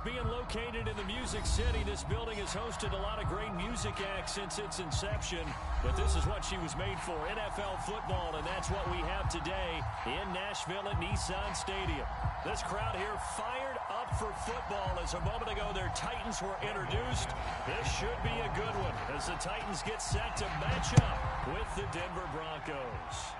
Being located in the Music City, this building has hosted a lot of great music acts since its inception. But this is what she was made for, NFL football, and that's what we have today in Nashville at Nissan Stadium. This crowd here fired up for football as a moment ago their Titans were introduced. This should be a good one as the Titans get set to match up with the Denver Broncos.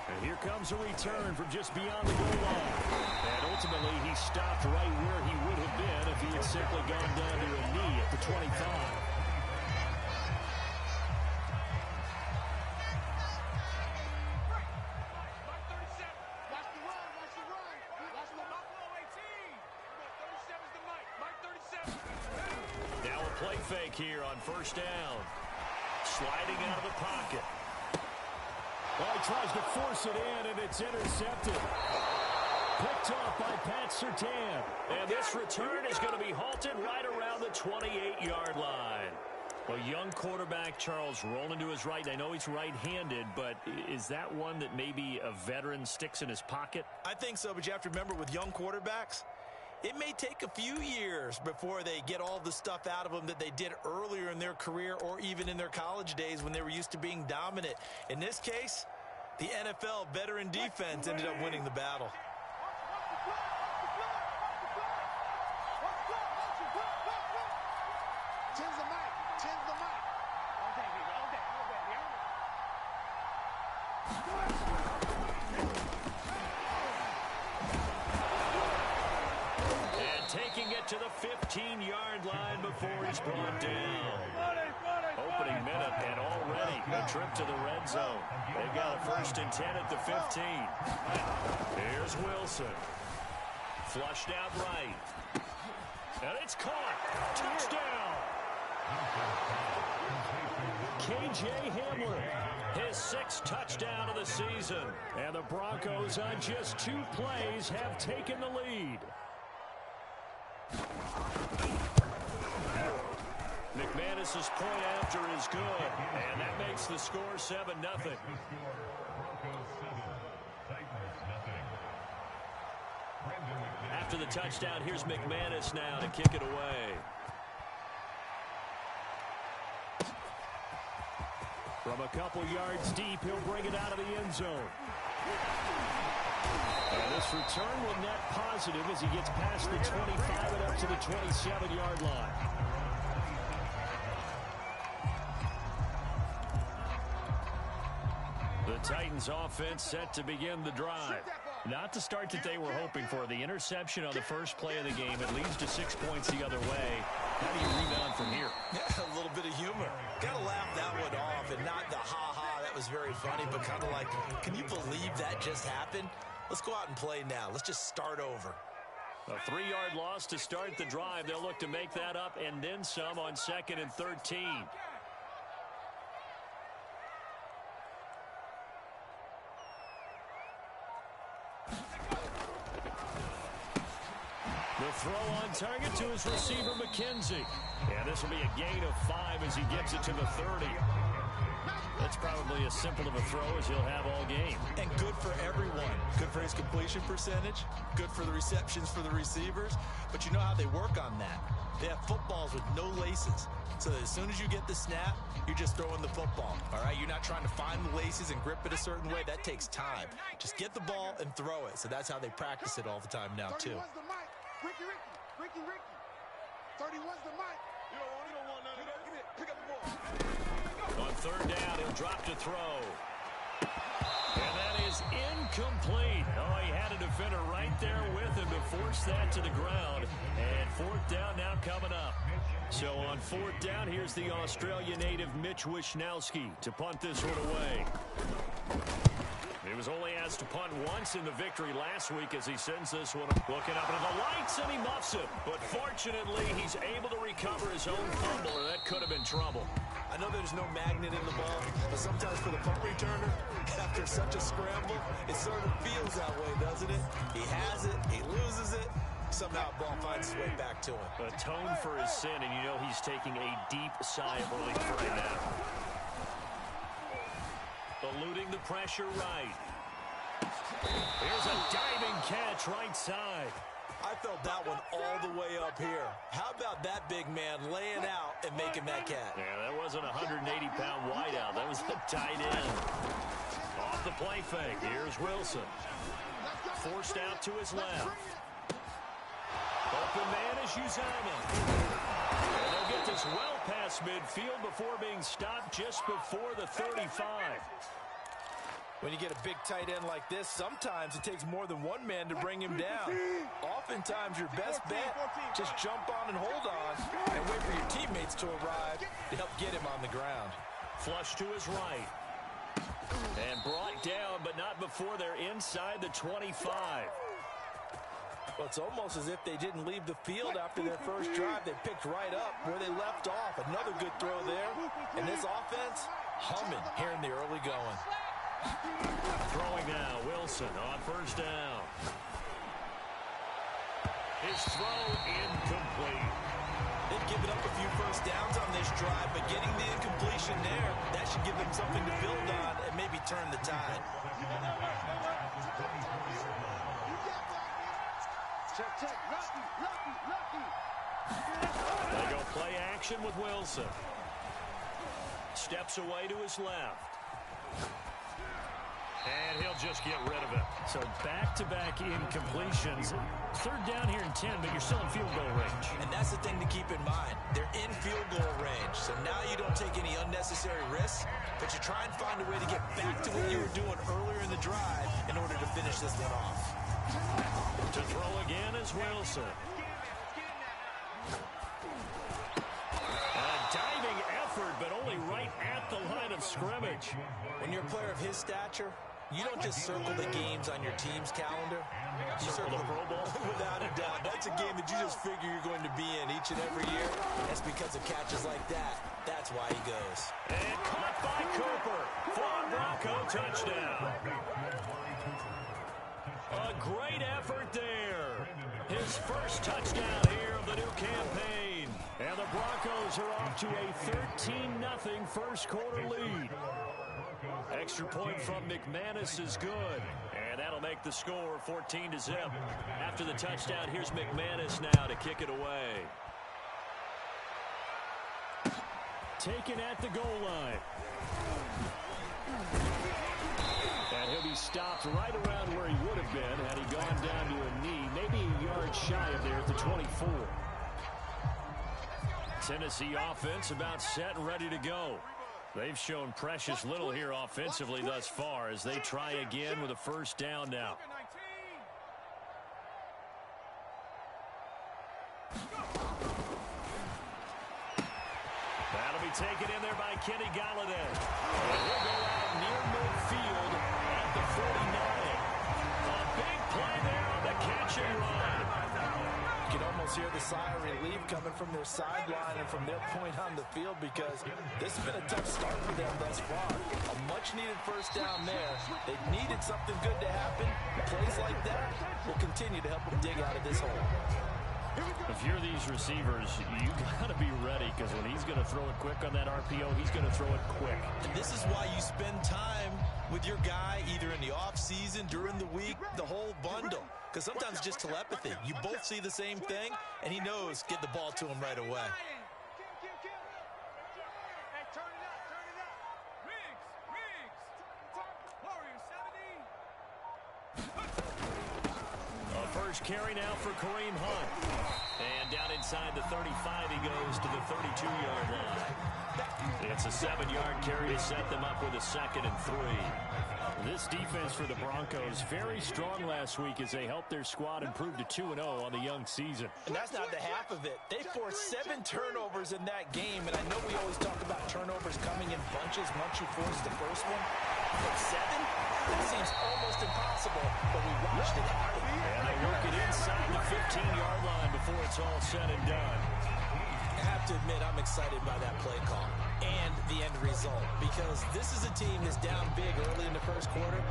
And here comes a return from just beyond the goal line. And ultimately, he stopped right where he would have been if he had simply gone down to a knee at the 25. Now a play fake here on first down. Sliding out of the pocket. Well, he tries to force it in, and it's intercepted. Picked off by Pat Surtain. And this return is going to be halted right around the 28-yard line. Well, young quarterback Charles rolling to his right. I know he's right-handed, but is that one that maybe a veteran sticks in his pocket? I think so, but you have to remember with young quarterbacks, it may take a few years before they get all the stuff out of them that they did earlier in their career or even in their college days when they were used to being dominant. In this case, the NFL veteran defense ended up winning the battle. Taking it to the 15-yard line before he's brought down. Opening minute and already a trip to the red zone. They've got a 1st and 10 at the 15. Here's Wilson. Flushed out right. And it's caught. Touchdown. K.J. Hamler, his 6th touchdown of the season. And the Broncos on just 2 plays have taken the lead. McManus's point after is good, and that makes the score 7-0. After the touchdown, here's McManus now to kick it away. From a couple yards deep, he'll bring it out of the end zone. And this return will net positive as he gets past the 25 and up to the 27-yard line. The Titans offense set to begin the drive. Not the start that they were hoping for. The interception on the first play of the game. It leads to 6 points the other way. How do you rebound from here? Yeah, a little bit of humor. Got to laugh that one off and not the ha-ha. That was very funny, but kind of like, can you believe that just happened? Let's go out and play now. Let's just start over. A 3-yard loss to start the drive. They'll look to make that up and then some on 2nd and 13. The throw on target to his receiver, McKenzie. And this will be a gain of 5 as he gets it to the 30. That's probably as simple of a throw as he'll have all game. And good for everyone. Good for his completion percentage. Good for the receptions for the receivers. But you know how they work on that. They have footballs with no laces. So that as soon as you get the snap, you're just throwing the football. All right? You're not trying to find the laces and grip it a certain way. That takes time. Just get the ball and throw it. So that's how they practice it all the time now, too. 31's the mic. Ricky. 31's the mic. You don't want none of that. Pick up the ball. On 3rd down, he'll drop to throw. And that is incomplete. Oh, he had a defender right there with him to force that to the ground. And 4th down now coming up. So on 4th down, here's the Australia native Mitch Wishnowsky to punt this one away. He was only asked to punt once in the victory last week as he sends this one looking up into the lights, and he muffs it. But fortunately, he's able to recover his own fumble, or that could have been trouble. I know there's no magnet in the ball, but sometimes for the punt returner, after such a scramble, it sort of feels that way, doesn't it? He has it, he loses it, somehow the ball finds its way back to him. Atone for his sin, and you know he's taking a deep sigh of relief right now. Eluding the pressure right. Here's a diving catch Starts right side. I felt that one all the way up here. How about that big man laying out and making that catch? Yeah, that wasn't a 180-pound wideout. That was a tight end. Off the play fake. Here's Wilson. Forced out to his left. Open man is Jchavira. And they'll get this well past midfield before being stopped just before the 35. When you get a big tight end like this, sometimes it takes more than one man to bring him down. Oftentimes, your best bet, just jump on and hold on and wait for your teammates to arrive to help get him on the ground. Flush to his right. And brought down, but not before they're inside the 25. Well, it's almost as if they didn't leave the field after their first drive. They picked right up where they left off. Another good throw there. And this offense, humming here in the early going. Throwing now, Wilson on first down. His throw incomplete. They've given up a few first downs on this drive, but getting the incompletion there, that should give them something to build on and maybe turn the tide. They go play action with Wilson. Steps away to his left. And he'll just get rid of it. So back-to-back incompletions. Third down here in 10, but you're still in field goal range. And that's the thing to keep in mind. They're in field goal range. So now you don't take any unnecessary risks, but you try and find a way to get back to what you were doing earlier in the drive in order to finish this one off. To throw again is Wilson. A diving effort, but only right at the line of scrimmage. When you're a player of his stature, you don't just circle the games on your team's calendar. You circle the Pro Bowl. Without a doubt. That's a game that you just figure you're going to be in each and every year. That's because of catches like that. That's why he goes. And caught by Cooper. For Bronco touchdown. A great effort there. His first touchdown here of the new campaign. And the Broncos are off to a 13-0 first quarter lead. Extra point from McManus is good. And that'll make the score 14-0. After the touchdown, here's McManus now to kick it away. Taken at the goal line. And he'll be stopped right around where he would have been had he gone down to a knee, maybe a yard shy of there at the 24. Tennessee offense about set and ready to go. They've shown precious little here offensively thus far as they try again with a first down now. That'll be taken in there by Kenny Galladay. And he'll go out near midfield at the 49. A big play there on the catch and run. You can almost hear the sigh of relief coming from their sideline and from their point on the field because this has been a tough start for them thus far. A much-needed first down there. They needed something good to happen. Plays like that will continue to help them dig out of this hole. If you're these receivers, you got to be ready because when he's going to throw it quick on that RPO, he's going to throw it quick. And this is why you spend time with your guy either in the offseason, during the week, the whole bundle. Because sometimes it's just telepathy. You both see the same thing, and he knows get the ball to him right away. First carry now for Kareem Hunt. And down inside the 35, he goes to the 32-yard line. It's a 7-yard carry to set them up with a 2nd and 3. This defense for the Broncos, very strong last week as they helped their squad improve to 2-0 on the young season. And that's not the half of it. They forced 7 turnovers in that game, and I know we always talk about turnovers coming in bunches once you force the first one. But 7? That seems almost impossible, but we watched it happen. And they work it inside the 15-yard line before it's all said and done. I have to admit, I'm excited by that play call and the end result because this is a team that's down big early in the first quarter,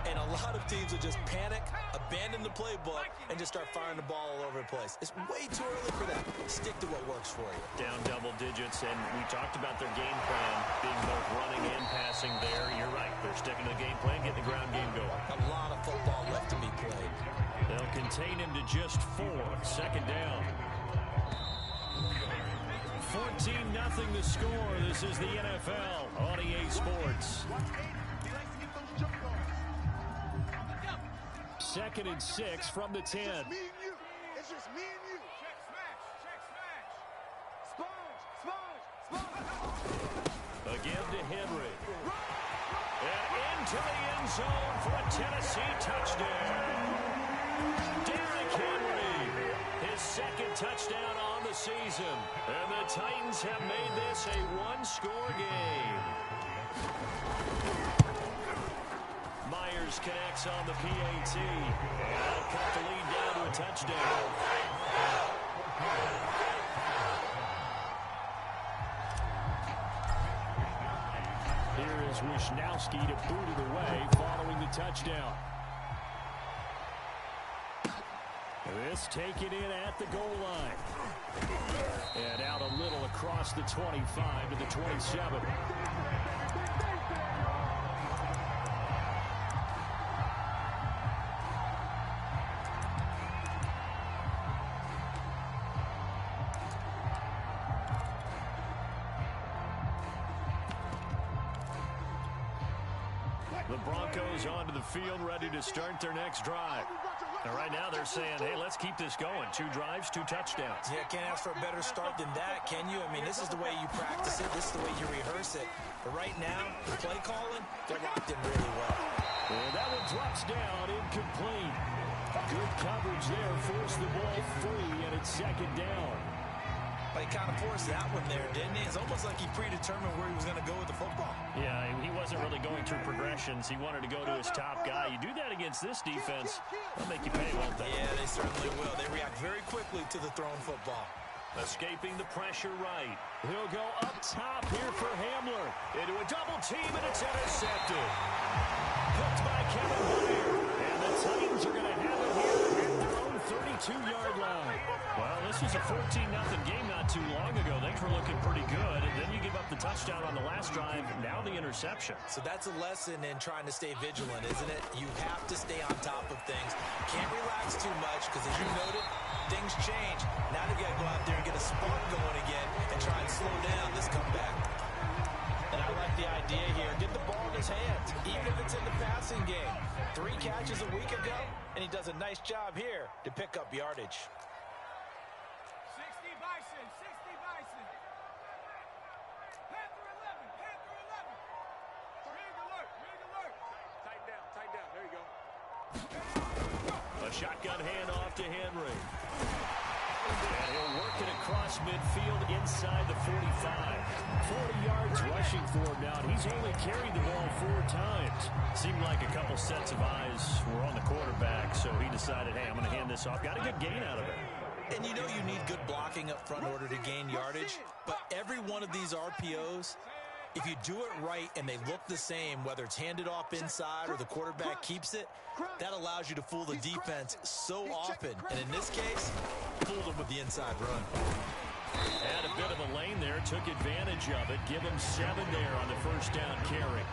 and a lot of teams will just panic, abandon the playbook, and just start firing the ball all over the place. It's way too early for that. Stick to what works for you. Down double digits, and we talked about their game plan being both running and passing there. You're right. They're sticking to the game plan, getting the ground game going. A lot of football left to be played. They'll contain him to just 4. Second down. 14-0 the score. This is the NFL on EA Sports. Second and 6 from the 10. It's just me and you. It's just me and you. Check smash. Check smash. Sponge. Again to Henry. And into the end zone for a Tennessee touchdown. Derrick Henry, his second touchdown on the season. And the Titans have made this a one-score game. Myers connects on the PAT. And that'll cut the lead down to a touchdown. Here is Wisnowski to boot it away following the touchdown. This taken in at the goal line. And out a little across the 25 to the 27. The Broncos onto the field, ready to start their next drive. And right now they're saying, hey, let's keep this going. 2 drives, 2 touchdowns. Yeah, can't ask for a better start than that, can you? I mean, this is the way you practice it. This is the way you rehearse it. But right now, the play calling, they're locked in really well. And that one drops down, incomplete. Good coverage there, forced the ball free, and it's second down. But he kind of forced that one there, didn't he? It's almost like he predetermined where he was going to go with the football. Yeah, he wasn't really going through progressions. He wanted to go to his top guy. You do that against this defense, they'll make you pay, won't they? Yeah, they certainly will. They react very quickly to the thrown football. Escaping the pressure right. He'll go up top here for Hamler. Into a double team, and it's intercepted. Hooked by Kevin Byard. And the Titans are going to have it here at their own 32-yard line. Well, this was a 14-0 game not too long ago. Things were looking pretty good. And then you give up the touchdown on the last drive. Now the interception. So that's a lesson in trying to stay vigilant, isn't it? You have to stay on top of things. Can't relax too much because, as you noted, things change. Now they've got to go out there and get a spark going again and try and slow down this comeback. And I like the idea here. Get the ball in his hands, even if it's in the passing game. 3 catches a week ago, and he does a nice job here to pick up yardage. 60 Bison. 60 Bison. Panther 11. Panther 11. Rig alert. Rig alert. Tighten down. Tighten down. There you go. A shotgun handoff to Henry. And he'll work it across midfield inside the 45. 40 yards rushing for him now. He's only carried the ball 4 times. Seemed like a couple sets of eyes were on the quarterback, so he decided, hey, I'm going to hand this off. Got a good gain out of it. And you know you need good blocking up front in order to gain yardage, but every one of these RPOs, if you do it right and they look the same, whether it's handed off inside or the quarterback keeps it, that allows you to fool the defense so often. And in this case, fooled them with the inside run. Had a bit of a lane there, took advantage of it. Give him 7 there on the first down carry.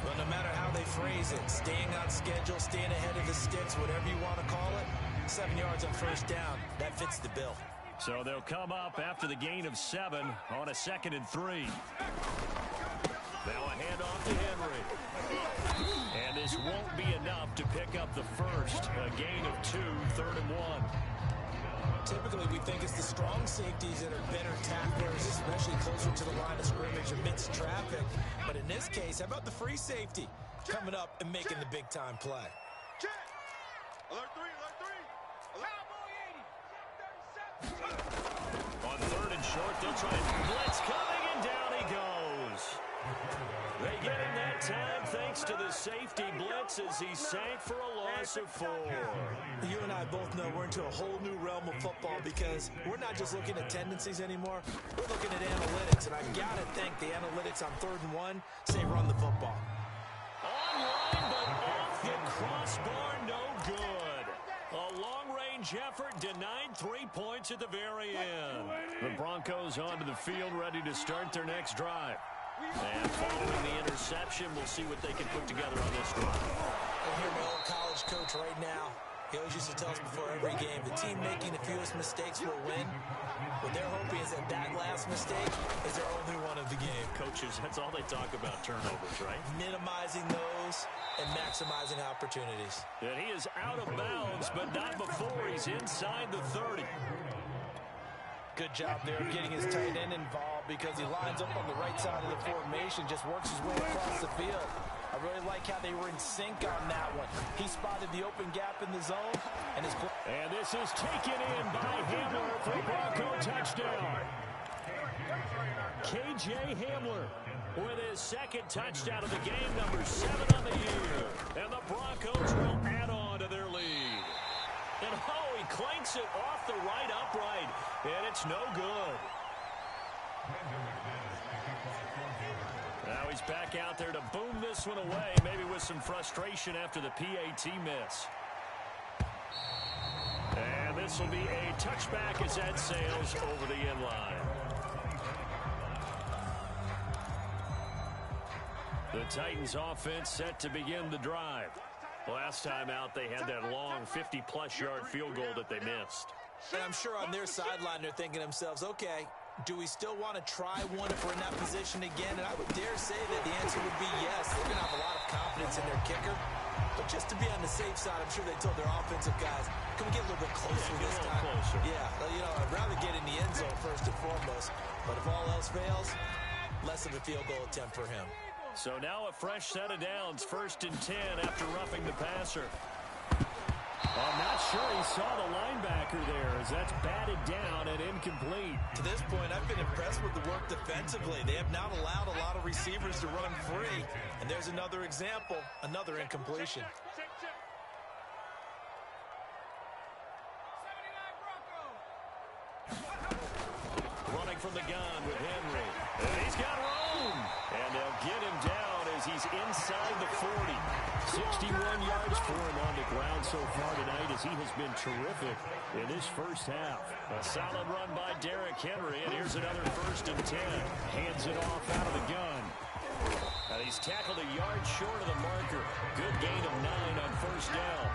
Well, no matter how they phrase it, staying on schedule, staying ahead of the sticks, whatever you want to call it, 7 yards on first down, that fits the bill. So they'll come up after the gain of 7 on a 2nd and 3. Now a handoff to Henry. And this won't be enough to pick up the first. A gain of 2, 3rd and 1. Typically, we think it's the strong safeties that are better tacklers, especially closer to the line of scrimmage amidst traffic. But in this case, how about the free safety coming up and making the big-time play? Check. Alert 3. Alert 3. Cowboy 80. On 3rd and short, they'll try and blitz coming, and down he goes. They get him that time thanks to the safety blitz as he sank for a loss of 4. You and I both know we're into a whole new realm of football because we're not just looking at tendencies anymore. We're looking at analytics, and I got to think the analytics on 3rd and 1 say run the football. Online, but off the crossbar, no good. A long-range effort denied 3 points at the very end. The Broncos onto the field ready to start their next drive. And following the interception, we'll see what they can put together on this drive. I hear my old college coach right now. He always used to tell us before every game, the team making the fewest mistakes will win. What they're hoping is that that last mistake is their only one of the game. Coaches, that's all they talk about, turnovers, right? Minimizing those and maximizing opportunities. And he is out of bounds, but not before he's inside the 30. Good job there of getting his tight end involved because he lines up on the right side of the formation, just works his way across the field. I really like how they were in sync on that one. He spotted the open gap in the zone. And this is taken in by Hamler for a Bronco touchdown. K.J. Hamler with his second touchdown of the game, number 7 on the year. And the Broncos will add on to their lead. And he clanks it off the right upright, and it's no good. Now he's back out there to boom this one away, maybe with some frustration after the PAT miss. And this will be a touchback as that sails over the end line. The Titans offense set to begin the drive. Last time out, they had that long 50-plus yard field goal that they missed. And I'm sure on their sideline, they're thinking to themselves, okay, do we still want to try one if we're in that position again? And I would dare say that the answer would be yes. They're going to have a lot of confidence in their kicker. But just to be on the safe side, I'm sure they told their offensive guys, can we get a little bit closer this time? Closer. Yeah, you know, I'd rather get in the end zone first and foremost. But if all else fails, less of a field goal attempt for him. So now a fresh set of downs, 1st and 10 after roughing the passer. I'm not sure he saw the linebacker there as that's batted down and incomplete. To this point, I've been impressed with the work defensively. They have not allowed a lot of receivers to run free. And there's another example, another incompletion. Running from the gun with Henry. And he's got room. And they'll get him down as he's inside the 40. 61 yards for him on the ground so far tonight as he has been terrific in this first half. A solid run by Derrick Henry, and here's another 1st and 10. Hands it off out of the gun. And he's tackled a yard short of the marker. Good gain of 9 on 1st down.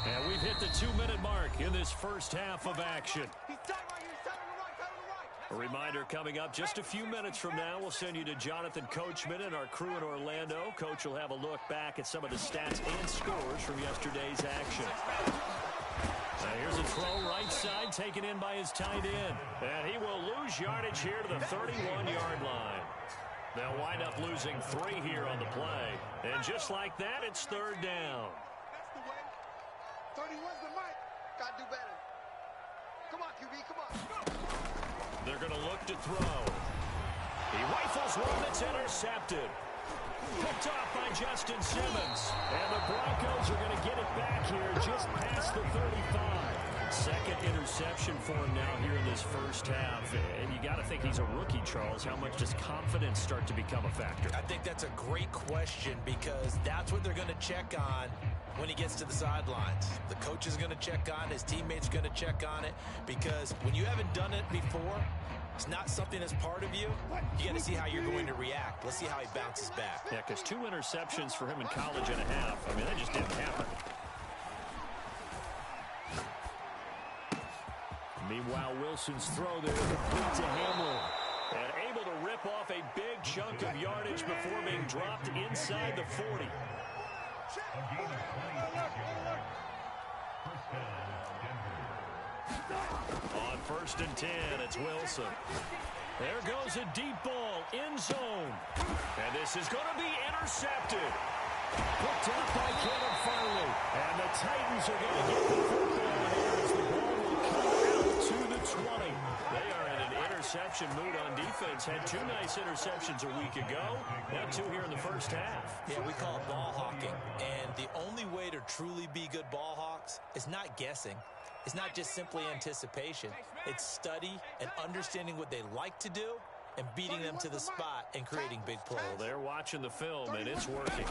And we've hit the 2-minute mark in this first half of action. A reminder coming up just a few minutes from now, we'll send you to Jonathan Coachman and our crew in Orlando. Coach will have a look back at some of the stats and scores from yesterday's action. Now here's a throw right side taken in by his tight end. And he will lose yardage here to the 31-yard line. They'll wind up losing 3 here on the play. And just like that, it's 3rd down. That's the way. 31's the mic. Gotta do better. Come on, QB, come on. They're going to look to throw. He rifles one that's intercepted. Picked off by Justin Simmons. And the Broncos are going to get it back here just past the 35. Second interception for him now here in this first half. And you got to think he's a rookie, Charles. How much does confidence start to become a factor? I think that's a great question because that's what they're going to check on when he gets to the sidelines. The coach is going to check on it. His teammates are going to check on it because when you haven't done it before, it's not something that's part of you. You got to see how you're going to react. Let's see how he bounces back. Yeah, because 2 interceptions for him in college and a half. I mean, that just didn't happen. Meanwhile, Wilson's throw there complete to Hamler. And able to rip off a big chunk of yardage before being dropped inside the 40. On 1st and 10, it's Wilson. There goes a deep ball, end zone. And this is going to be intercepted. Picked up by Kevin Farley. And the Titans are going to get the football here as the ball will come out to the 20. They are in an interception mood on defense. Had 2 nice interceptions a week ago. Now 2 here in the first half. Yeah, we call it ball hawking. And the only way to truly be good ball hawks is not guessing. It's not just simply anticipation. It's study and understanding what they like to do and beating them to the spot and creating big plays. Well, they're watching the film, and it's working.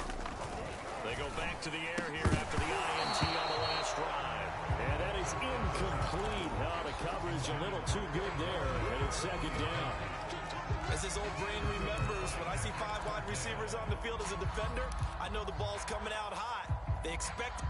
They go back to the air here after the INT on the last drive. And that is incomplete. Now the coverage a little too good there, and it's second down. As his old brain remembers, when I see 5 wide receivers on the field as a defender, I know the ball's coming out hot. They expect